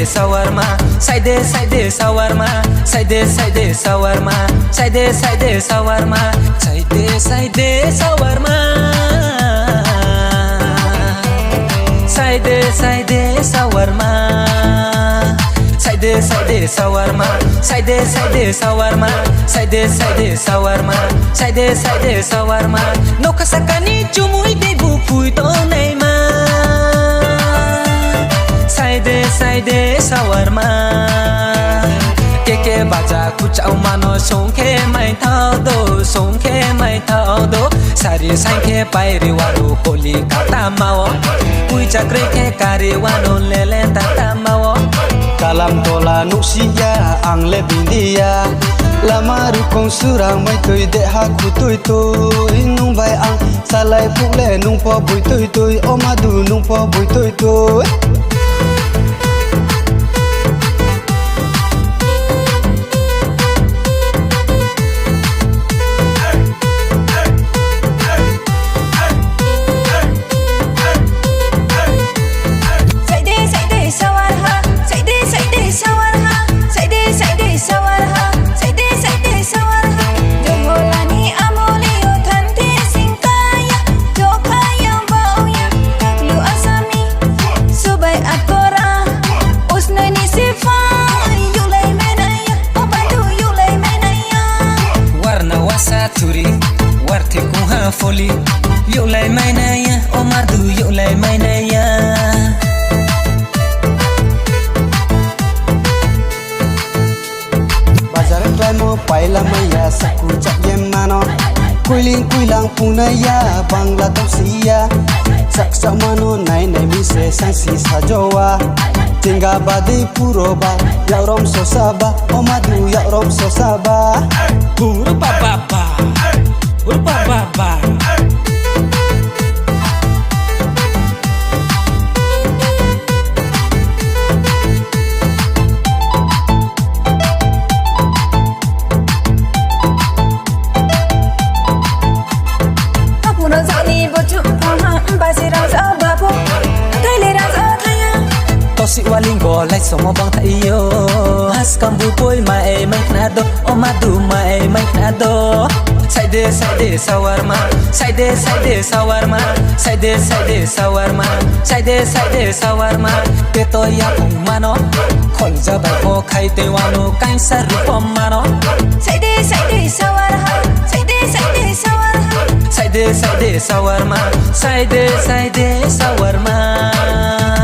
shawarma, side shawarma, side shawarma, side shawarma, side shawarma, side shawarma, side shawarma, side shawarma, side shawarma, side shawarma, no kasakani chumui de bupui to neima. Side shawarma, ke baja kuchau mano songke mai thao do, sari sanke pairi waro koli kata mao, kui chakre ke kari wano lele tata mao. Kalam tola nusia ang lebindia, lamaru kong surang mai tui de haku tui tui, nung bai ang salai pule nung po bui tui tui, omadu nung po bui tui tui. Warte kuha foli, yo lai mainaya, omadu yo lai mainaya. Bazar klamo paila maya saku chak yemano, kuilang punaya bangla tausia, sak samano nai mi se sansi sajowa, tingga badi puroba, yaurom sosaba, omadu yaurom sosaba. Puro bababa. Baba Aku nak zani bocu paham basi rasa babu Kaile rasa kaya Tosi walingo lai somo bang taiyo Has kambu poi mai knado omadu mai knado. Side shawarma, side shawarma, side shawarma, side shawarma. Teto ya mano, khol jabai ko khaite wano kaisa rupam mano. Side shawarma, side shawarma, side shawarma, side shawarma.